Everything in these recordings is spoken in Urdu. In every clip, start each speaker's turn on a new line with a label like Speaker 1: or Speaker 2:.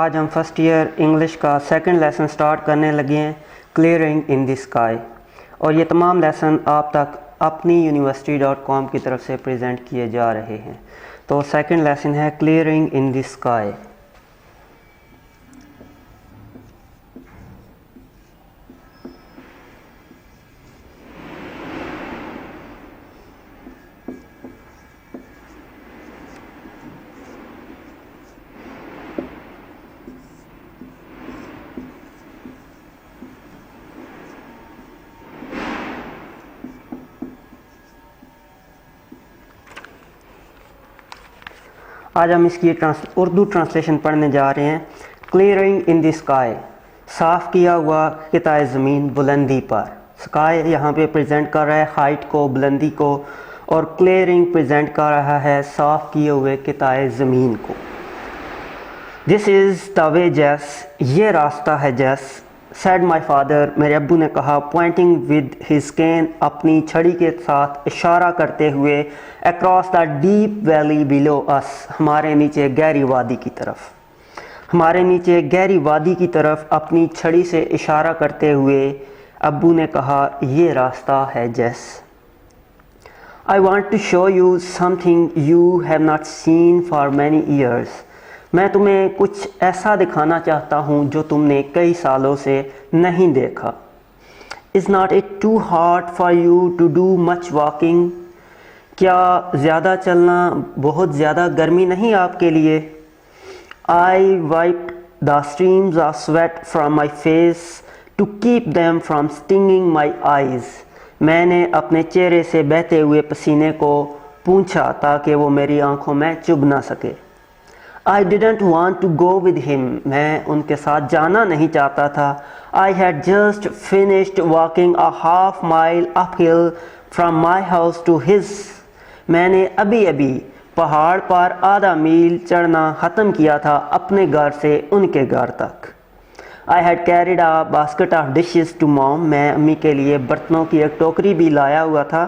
Speaker 1: آج ہم فرسٹ ایئر انگلش کا سیکنڈ لیسن سٹارٹ کرنے لگے ہیں، کلیئرنگ ان دی اسکائی، اور یہ تمام لیسن آپ تک اپنی university.com کی طرف سے پریزنٹ کیے جا رہے ہیں۔ تو سیکنڈ لیسن ہے کلیئرنگ ان دی اسکائی۔ آج ہم اس کی اردو ٹرانسلیشن پڑھنے جا رہے ہیں۔ کلیئرنگ ان دی اسکائی، صاف کیا ہوا قطع زمین بلندی پر۔ اسکائی یہاں پہ پریزنٹ کر رہا ہے ہائٹ کو، بلندی کو، اور کلیئرنگ پریزنٹ کر رہا ہے صاف کیے ہوئے قطع زمین کو۔ دس از دا وے جیس، یہ راستہ ہے جیس، سیڈ مائی فادر، میرے ابو نے کہا، پوائنٹنگ ود ہز کین، اپنی چھڑی کے ساتھ اشارہ کرتے ہوئے، اکراس دا ڈیپ ویلی بلو اس، ہمارے نیچے گہری وادی کی طرف، ہمارے نیچے گہری وادی کی طرف اپنی چھڑی سے اشارہ کرتے ہوئے ابو نے کہا، یہ راستہ ہے جیس۔ I want to show you something you have not seen for many years. میں تمہیں کچھ ایسا دکھانا چاہتا ہوں جو تم نے کئی سالوں سے نہیں دیکھا۔ Is not it too hot for you to do much walking? کیا زیادہ چلنا بہت زیادہ گرمی نہیں آپ کے لیے؟ I wiped the streams of sweat from my face to keep them from stinging my eyes. میں نے اپنے چہرے سے بہتے ہوئے پسینے کو پونچھا تاکہ وہ میری آنکھوں میں چبھ نہ سکے۔ I didn't want to go with him. میں ان کے ساتھ جانا نہیں چاہتا تھا۔ I had just finished walking a half mile uphill from my house to his. میں نے ابھی پہاڑ پر آدھا میل چڑھنا ختم کیا تھا اپنے گھر سے ان کے گھر تک۔ I had carried a basket of dishes to mom. میں امی کے لیے برتنوں کی ایک ٹوکری بھی لایا ہوا تھا۔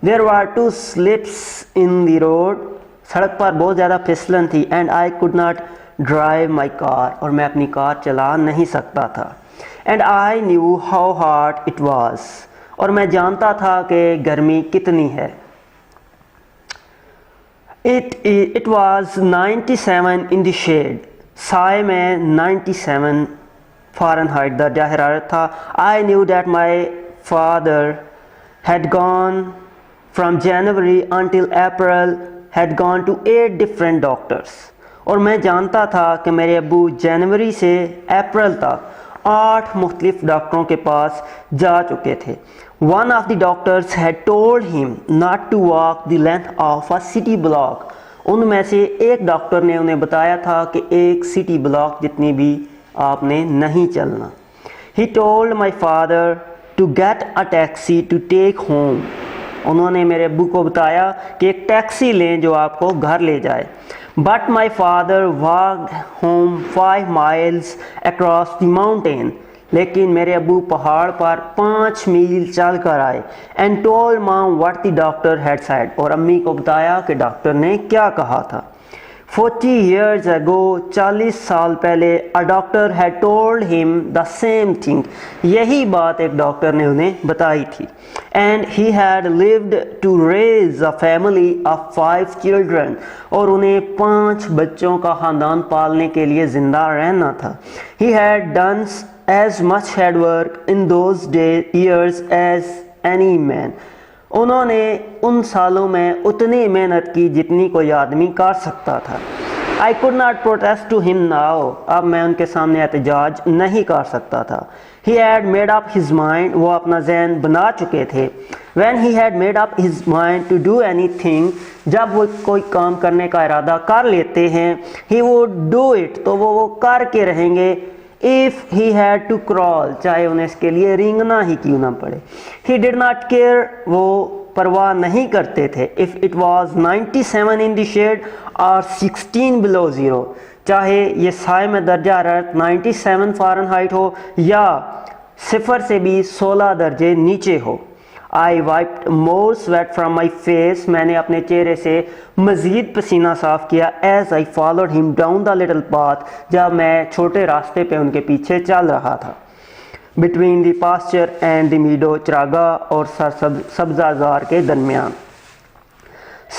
Speaker 1: There were two slips in the road. سڑک پر بہت زیادہ پھسلن تھی۔ And I could not drive my car. اور میں اپنی کار چلا نہیں سکتا تھا۔ And I knew how hot it was. اور میں جانتا تھا کہ گرمی کتنی ہے۔ It was 97 in the shade. سائے میں 97 فارنہائٹ درجہ حرارت تھا۔ I knew that my father had gone from January until April had gone to 8 different doctors. اور میں جانتا تھا کہ میرے ابو جنوری سے اپریل تک 8 مختلف ڈاکٹروں کے پاس جا چکے تھے۔ One of the doctors had told him not to walk the length of a city block. ان میں سے ایک ڈاکٹر نے انہیں بتایا تھا کہ ایک سٹی بلاک جتنی بھی آپ نے نہیں چلنا۔ He told my father to get a taxi to take home. انہوں نے میرے ابو کو بتایا کہ ایک ٹیکسی لیں جو آپ کو گھر لے جائے۔ But my father walked home 5 miles across the mountain. لیکن میرے ابو پہاڑ پر 5 میل چل کر آئے۔ And told mom what the doctor had said. اور امی کو بتایا کہ ڈاکٹر نے کیا کہا تھا۔ 40 years ago, 40 سال پہلے a doctor had told him the same thing. یہی بات ایک ڈاکٹر نے انہیں بتائی تھی۔ And he had lived to raise a family of 5 children. اور انہیں 5 بچوں کا خاندان پالنے کے لیے زندہ رہنا تھا۔ He had done as much hard work in those years as any man. انہوں نے ان سالوں میں اتنی محنت کی جتنی کوئی آدمی کر سکتا تھا۔ I could not protest to him now. اب میں ان کے سامنے احتجاج نہیں کر سکتا تھا۔ He had made up his mind. وہ اپنا ذہن بنا چکے تھے۔ When he had made up his mind to do anything, جب وہ کوئی کام کرنے کا ارادہ کر لیتے ہیں، he would do it. تو وہ کر کے رہیں گے۔ If he had to crawl, چاہے انہیں اس کے لیے رینگنا ہی کیوں نہ پڑے۔ He did not care. وہ پرواہ نہیں کرتے تھے۔ If it was 97 in the shade or 16 below zero, چاہے یہ سائے میں درجہ حرارت 97 فارنہائٹ ہو یا 0 سے بھی 16 درجے نیچے ہو۔ I wiped more sweat from my face. میں نے اپنے چہرے سے مزید پسینہ صاف کیا. As I followed him down the little path. جب میں چھوٹے راستے پہ ان کے پیچھے چل رہا تھا. Between the pasture and the meadow. چراگاہ اور سبزہ زار کے درمیان.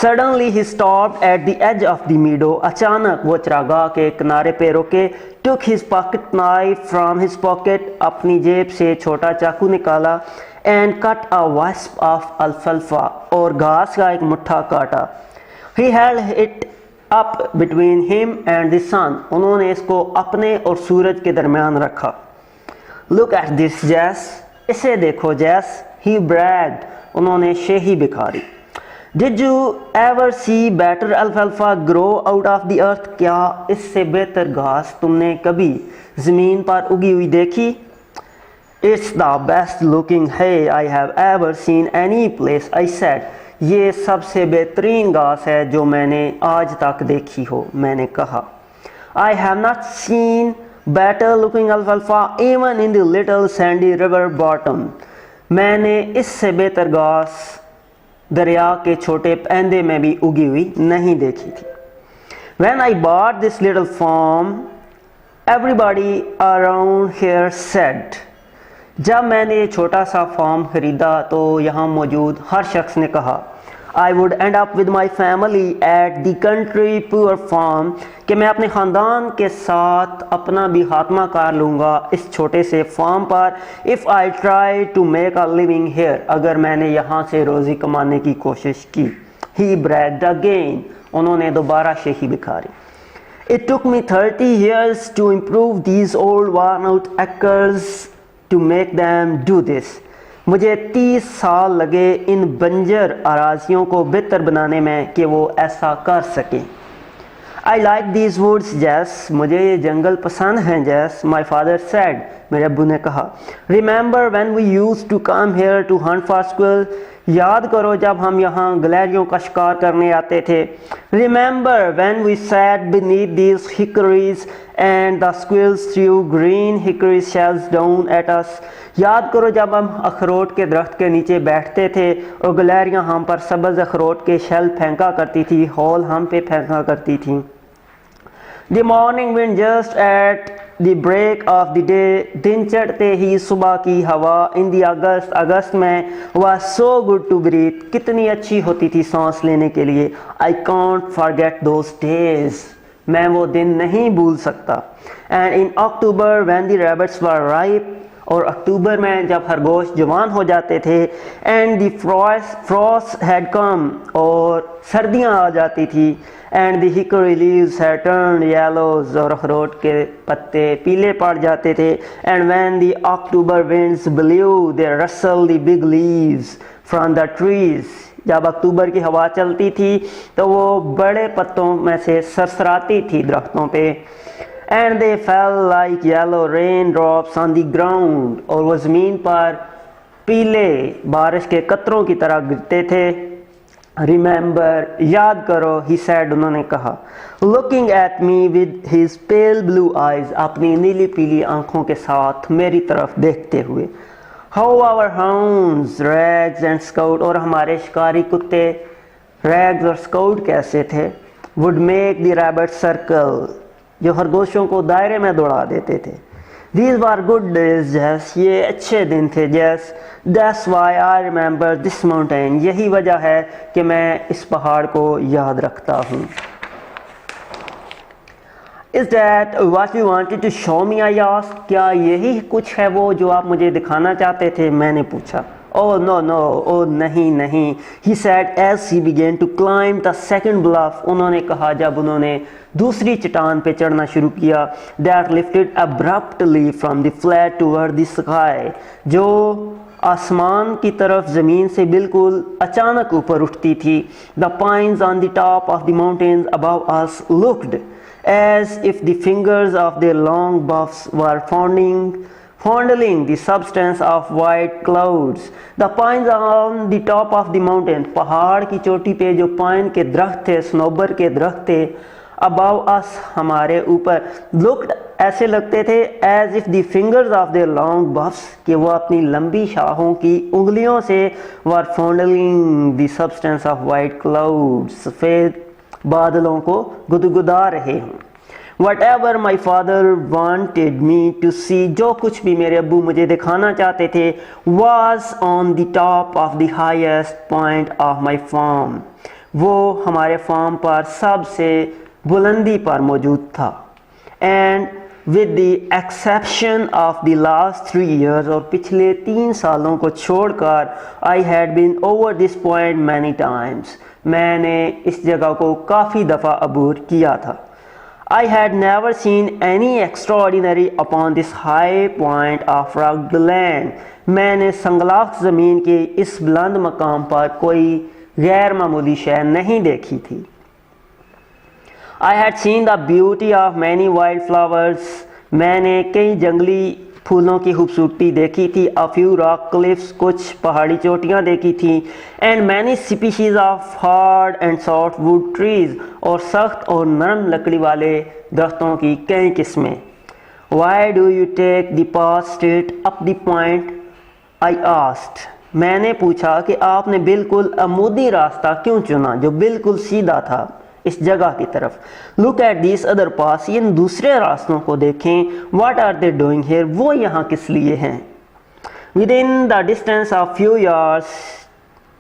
Speaker 1: Suddenly he stopped at the edge of the meadow. اچانک وہ چراگاہ کے کنارے پہ رکے. Took his pocket knife from his pocket. اپنی جیب سے چھوٹا چاقو نکالا. And cut a wisp of alfalfa. اور گھاس کا ایک مٹھا کاٹا. He held it up between him and the sun. انہوں نے اس کو اپنے اور سورج کے درمیان رکھا. Look at this, Jess. اسے دیکھو Jess. He bragged. انہوں نے شیہی بکھاری. Did you ever see better alfalfa grow out of the earth? کیا اس سے بہتر گھاس تم نے کبھی زمین پر اگی ہوئی دیکھی؟ It's the best looking hay I have ever seen any place, I said. یہ سب سے بہترین گھاس ہے جو میں نے آج تک دیکھی ہو، میں نے کہا. I have not seen better looking alfalfa even in the little sandy river bottom. میں نے اس سے بہتر گھاس دریا کے چھوٹے پیندے میں بھی اگی ہوئی نہیں دیکھی تھی. When I bought this little farm, everybody around here said. جب میں نے یہ چھوٹا سا فارم خریدا تو یہاں موجود ہر شخص نے کہا. I would end up with my family at the country poor farm. کہ میں اپنے خاندان کے ساتھ اپنا بھی خاتمہ کر لوں گا اس چھوٹے سے form per. If I try to make a living here. اگر میں نے یہاں سے روزی کمانے کی کوشش کی. He bragged again. انہوں نے دوبارہ شیخی بکھاری. It took me 30 years to improve these old worn out acres to make them do this. مجھے 30 سال لگے ان بنجر اراضیوں کو بہتر بنانے میں کہ وہ ایسا کر سکیں. I like these woods, Jess. مجھے یہ جنگل پسند ہیں Jess. My father said. میرے ابو نے کہا. Remember when we used to come here to hunt for squirrels? یاد کرو جب ہم یہاں گلیریوں کا شکار کرنے آتے تھے. Remember when we sat beneath these hickories and the squirrels threw green hickory shells down at us. یاد کرو جب ہم اخروٹ کے درخت کے نیچے بیٹھتے تھے اور گلیریاں ہم پر سبز اخروٹ کے شیل پھینکا کرتی تھی، ہول ہم پہ پھینکا کرتی تھیں. The morning wind just at the break of the day. دن چڑھتے ہی صبح کی ہوا. In the اگست میں was so good to breathe. کتنی اچھی ہوتی تھی سانس لینے کے لیے. I can't forget those days. میں وہ دن نہیں بھول سکتا. And in October when the rabbits were ripe. اور اکتوبر میں جب خرگوش جوان ہو جاتے تھے. And the frost had come. اور سردیاں آ جاتی تھی. And the hickory leaves had turned yellows. اور اخروٹ کے پتے پیلے پڑ جاتے تھے. And when the October winds blew, they rustled the big leaves from the trees. جب اکتوبر کی ہوا چلتی تھی تو وہ بڑے پتوں میں سے سرسراتی تھی درختوں پہ. And they fell like yellow raindrops on the ground. اور وہ زمین پر پیلے بارش کے قطروں کی طرح گرتے تھے. Remember, یاد کرو, he said. انہوں نے کہا. Looking at me with his pale blue eyes. اپنی نیلی پیلی آنکھوں کے ساتھ میری طرف دیکھتے ہوئے. How our hounds, Rags and Scout. اور ہمارے شکاری کتے Rags اور Scout کیسے تھے. Would make the rabbits circle. جو خرگوشوں کو دائرے میں دوڑا دیتے تھے. These were good days, Jess. یہ اچھے دن تھے Jess. That's why I remember this mountain. یہی وجہ ہے کہ میں اس پہاڑ کو یاد رکھتا ہوں. Is that what you wanted to show me? I asked. کیا یہی کچھ ہے وہ جو آپ مجھے دکھانا چاہتے تھے؟ میں نے پوچھا. Oh no no, oh نہیں. He said as he began to climb the second bluff. انہوں نے کہا جب انہوں نے دوسری چٹان پہ چڑھنا شروع کیا. That lifted abruptly from the flat toward the sky. جو آسمان کی طرف زمین سے بالکل اچانک اوپر اٹھتی تھی. The pines on the top of the mountains above us looked as if the fingers of their long buffs were fondling the substance of white clouds. The pines on the top of the mountain. پہاڑ کی چوٹی پہ جو پائن کے درخت تھے، سنوبر کے درخت تھے. above us ہمارے اوپر. looked ایسے لگتے تھے as if the fingers of their long boughs کہ وہ اپنی لمبی شاخوں کی انگلیوں سے were fondling the substance of white cloud سفید بادلوں کو گدگدا رہے ہوں. Whatever my father wanted me to see جو کچھ بھی میرے ابو مجھے دکھانا چاہتے تھے was on the top of the highest point of my farm وہ ہمارے فارم پر سب سے بلندی پر موجود تھا. And with the exception of the last 3 years اور پچھلے 3 سالوں کو چھوڑ کر I had been over this point many Times میں نے اس جگہ کو کافی دفعہ عبور کیا تھا. I had never seen any extraordinary upon this high point of rugged land. میں نے سنگلاخ زمین کے اس بلند مقام پر کوئی غیر معمولی شے نہیں دیکھی تھی. I had seen the beauty of many wild flowers. میں نے کئی جنگلی پھولوں کی خوبصورتی دیکھی تھی. A few rock cliffs کچھ پہاڑی چوٹیاں دیکھی تھیں. And many species of hard and soft wood trees اور سخت اور نرم لکڑی والے درختوں کی کئی قسمیں. Why do you take the path straight up the point? I asked. میں نے پوچھا کہ آپ نے بالکل عمودی راستہ کیوں چنا جو بالکل سیدھا تھا اس جگہ کی طرف. Look at these other paths. ان دوسرے راستوں کو دیکھیں. What are they doing here? وہ یہاں کس لیے ہیں. Within the distance of few yards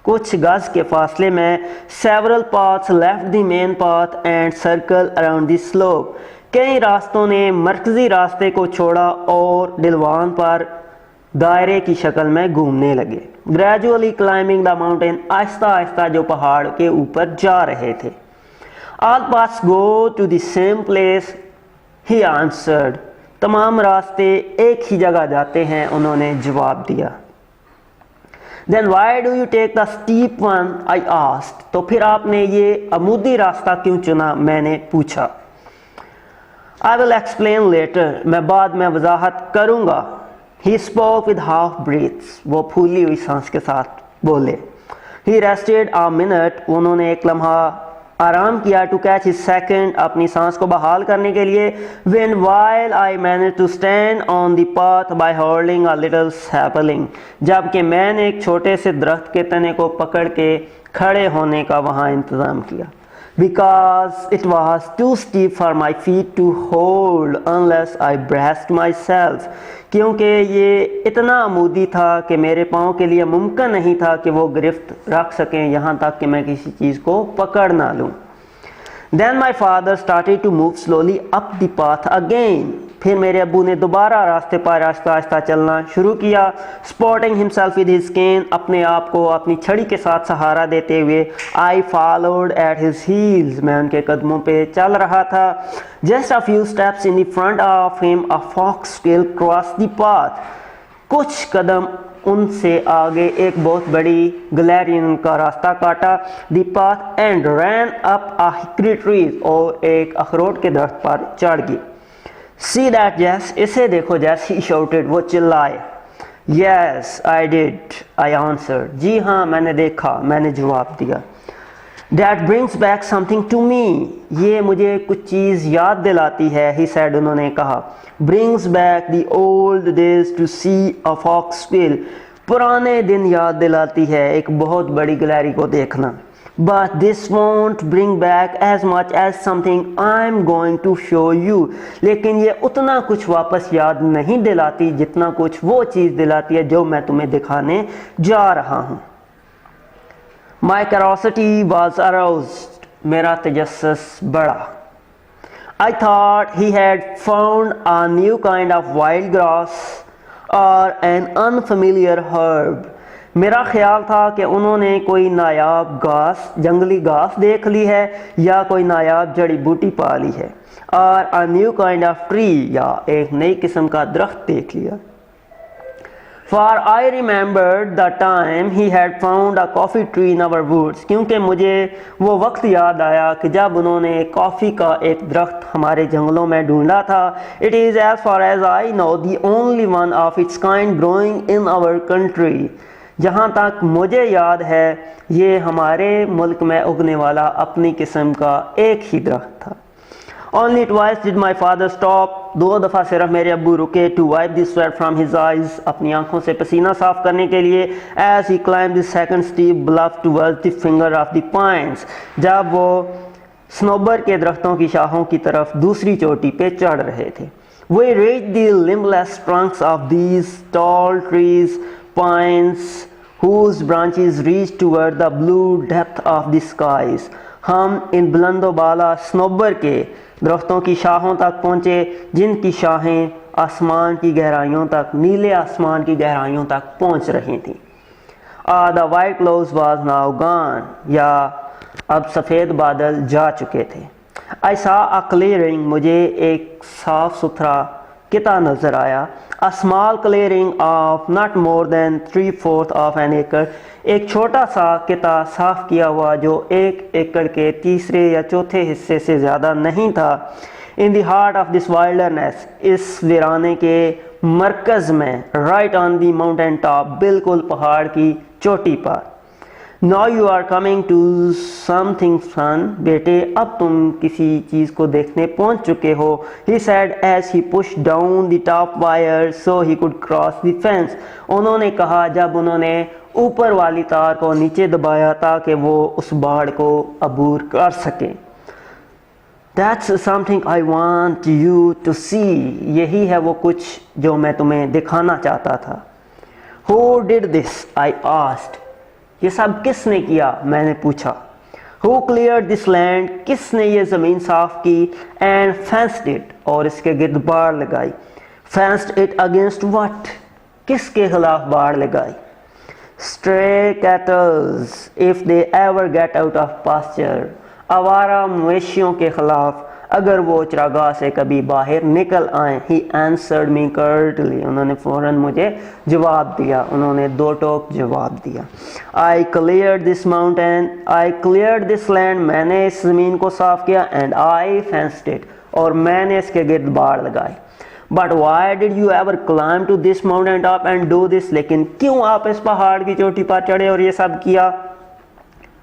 Speaker 1: کچھ گز کے فاصلے میں several paths left the main path and circle around the slope. کئی راستوں نے مرکزی راستے کو چھوڑا اور ڈلوان پر دائرے کی شکل میں گھومنے لگے. Gradually climbing the mountain آہستہ آہستہ جو پہاڑ کے اوپر جا رہے تھے. All paths go to the same place, he answered. تمام راستے ایک ہی جگہ جاتے ہیں انہوں نے جواب دیا. Then why do you take the steep one? I asked. تو پھر آپ نے یہ عمودی راستہ کیوں چنا میں نے پوچھا. I will explain later. میں بعد میں وضاحت کروں گا. He spoke with half breaths. وہ پھولی ہوئی سانس کے ساتھ بولے. He rested a minute. انہوں نے ایک لمحہ آرام کیا to catch his second اپنی سانس کو بحال کرنے کے لیے. When while I managed to stand on the path by holding a little sapling. جبکہ میں نے ایک چھوٹے سے درخت کے تنے کو پکڑ کے کھڑے ہونے کا وہاں انتظام کیا. Because it was too steep for my feet to hold unless I braced myself. کیونکہ یہ اتنا عمودی تھا کہ میرے پاؤں کے لیے ممکن نہیں تھا کہ وہ گرفت رکھ سکیں یہاں تک کہ میں کسی چیز کو پکڑ نہ لوں. Then my father started to move slowly up the path again. پھر میرے ابو نے دوبارہ راستے پر آہستہ آہستہ چلنا شروع کیا. Supporting himself with his cane. اپنے آپ کو اپنی چھڑی کے ساتھ سہارا دیتے ہوئے. I followed at his heels. میں ان کے قدموں پہ چل رہا تھا. Just a few steps in the front of him a fox still crossed the path. کچھ قدم ان سے آگے ایک بہت بڑی گلیرین کا راستہ کاٹا. The path and ran up a hickory tree. اور ایک اخروٹ کے درخت پر چڑھ گئی. See that Jess? اسے دیکھو Jess, he shouted. وہ چلائے. Yes, I did, I answered. جی ہاں میں نے دیکھا میں نے جواب دیا. That brings back something to me. یہ مجھے کچھ چیز یاد دلاتی ہے he said. انہوں نے کہا. Brings back the old days to see a fox spill. پرانے دن یاد دلاتی ہے ایک بہت بڑی گلیری کو دیکھنا. But this won't bring back as much as something I'm going to show you. لیکن یہ اتنا کچھ واپس یاد نہیں دلاتی جتنا کچھ وہ چیز دلاتی ہے جو میں تمہیں دکھانے جا رہا ہوں. My curiosity was aroused. میرا تجسس بڑھا. I thought he had found a new kind of wild grass or an unfamiliar herb. میرا خیال تھا کہ انہوں نے کوئی نایاب گھاس جنگلی گھاس دیکھ لی ہے یا کوئی نایاب جڑی بوٹی پا لی ہے. اور a new kind of tree یا ایک نئی قسم کا درخت دیکھ لیا. For I remembered the time he had found a coffee tree in our woods. کیونکہ مجھے وہ وقت یاد آیا کہ جب انہوں نے کافی کا ایک درخت ہمارے جنگلوں میں ڈھونڈا تھا. It is as far as I know the only one of its kind growing in our country. جہاں تک مجھے یاد ہے یہ ہمارے ملک میں اگنے والا اپنی قسم کا ایک ہی درخت تھا. Only twice did my father stop. 2 دفعہ صرف میرے ابو رکے to wipe the sweat from his eyes, اپنی آنکھوں سے پسینہ صاف کرنے کے لیے. As he climbed the second steep bluff towards the finger of the pines, جب وہ صنوبر کے درختوں کی شاخوں کی طرف دوسری چوٹی پہ چڑھ رہے تھے. We reached the limbless trunks of these tall trees, pines, whose branches reached toward the blue depth of the skies. ہم ان بلند و بالا صنوبر کے درختوں کی شاخوں تک پہنچے جن کی شاخیں آسمان کی گہرائیوں تک، نیلے آسمان کی گہرائیوں تک پہنچ رہی تھیں. The white clouds was now gone, یا اب سفید بادل جا چکے تھے. I saw a clearing, مجھے ایک صاف ستھرا قطعہ نظر آیا. A small clearing of not more than 3/4 of an acre, ایک چھوٹا سا قطعہ صاف کیا ہوا جو 1 ایکڑ کے تیسرے یا چوتھے حصے سے زیادہ نہیں تھا. In the heart of this wilderness, اس ویرانے کے مرکز میں, right on the mountain top, بالکل پہاڑ کی چوٹی پر. Now you are coming to something son, بیٹے اب تم کسی چیز کو دیکھنے پہنچ چکے ہو. He said as he pushed down the top wire so he could cross the fence. انہوں نے کہا جب انہوں نے اوپر والی تار کو نیچے دبایا تاکہ وہ اس باڑ کو عبور کر سکیں. That's something I want you to see. یہی ہے وہ کچھ جو میں تمہیں دکھانا چاہتا تھا. Who did this? I asked. یہ سب کس نے کیا؟ میں نے پوچھا. Who cleared this land? کس نے یہ زمین صاف کی؟ And fenced it, اور اس کے گرد باڑ لگائی. Fenced it against what? کس کے خلاف باڑ لگائی؟ Stray cattle, if they ever get out of pasture. آوارہ مویشیوں کے خلاف اگر وہ چراگاہ سے کبھی باہر نکل آئیں. He answered me curtly. انہوں نے فوراً مجھے جواب دیا. انہوں نے 2 ٹوک جواب دیا. I cleared this mountain. I cleared this land. میں نے اس زمین کو صاف کیا. And I fenced it. اور میں نے اس کے گرد باڑ لگائی. But why did you ever climb to this mountain top and do this? لیکن کیوں آپ اس پہاڑ کی چوٹی پر چڑھے اور یہ سب کیا؟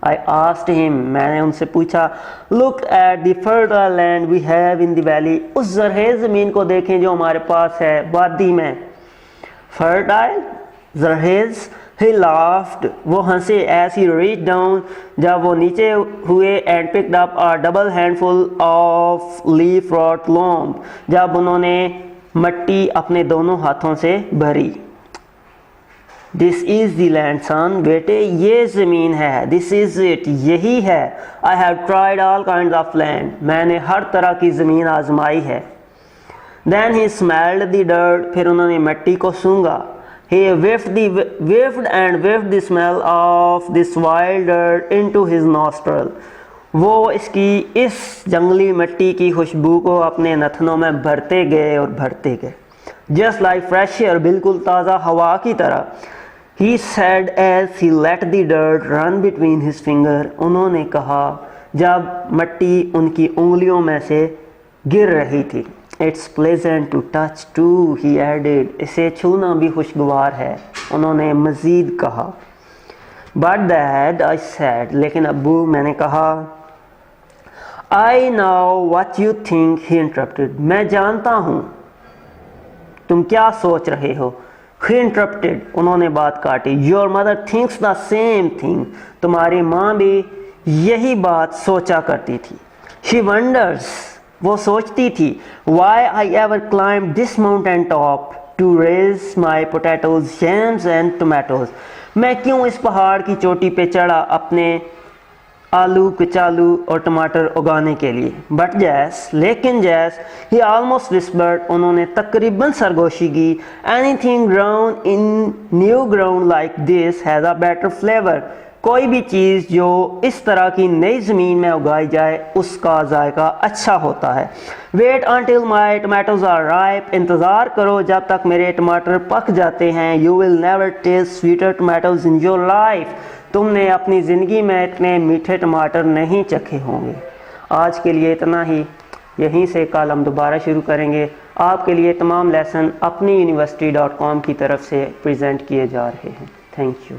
Speaker 1: I asked him. میں نے ان سے پوچھا. Look at the fertile land we have in the valley. اس زرخیز زمین کو دیکھیں جو ہمارے پاس ہے وادی میں. Fertile, زرخیز. He laughed. وہ ہنسے as he reached down. جب وہ نیچے ہوئے and picked up a double handful of leaf rot loam. جب انہوں نے مٹی اپنے دونوں ہاتھوں سے بھری. This is the land son. بیٹے یہ زمین ہے. This is it. یہی ہے. I have tried all kinds of land. میں نے ہر طرح کی زمین آزمائی ہے. Then he smelled the dirt. پھر انہوں نے مٹی کو سونگا. He whiffed and whiffed the smell of this wild dirt into his nostril. وہ اس جنگلی مٹی کی خوشبو کو اپنے نتنوں میں بھرتے گئے اور بھرتے گئے. Just like fresh air, بالکل تازہ ہوا کی طرح. He said as he let the dirt run between his fingers. انہوں نے کہا جب مٹی ان کی انگلیوں میں سے گر رہی تھی. It's pleasant to touch too, he added. اسے چھونا بھی خوشگوار ہے. انہوں نے مزید کہا. But Dad, I said. لیکن ابو, میں نے کہا. I know what you think, he interrupted. میں جانتا ہوں تم کیا سوچ رہے ہو. He interrupted. انہوں نے بات کاٹی. Your mother thinks the same thing. تمہاری ماں بھی یہی بات سوچا کرتی تھی. She wonders. وہ سوچتی تھی. Why I ever climbed this mountain top to raise my potatoes, yams and tomatoes. میں کیوں اس پہاڑ کی چوٹی پہ چڑھا اپنے آلو, کچالو اور ٹماٹر اگانے کے لیے. But Jess, لیکن Jess, he almost whispered. انہوں نے تقریباً سرگوشی کی. Anything grown in new ground like this has a better flavor. کوئی بھی چیز جو اس طرح کی نئی زمین میں اگائی جائے اس کا ذائقہ اچھا ہوتا ہے. Wait until my tomatoes are ripe. انتظار کرو جب تک میرے ٹماٹر پک جاتے ہیں. You will never taste sweeter tomatoes in your life. تم نے اپنی زندگی میں اتنے میٹھے ٹماٹر نہیں چکھے ہوں گے. آج کے لیے اتنا ہی. یہیں سے کل ہم دوبارہ شروع کریں گے. آپ کے لیے تمام لیسن اپنی university.com کی طرف سے پریزنٹ کیے جا رہے ہیں. Thank you.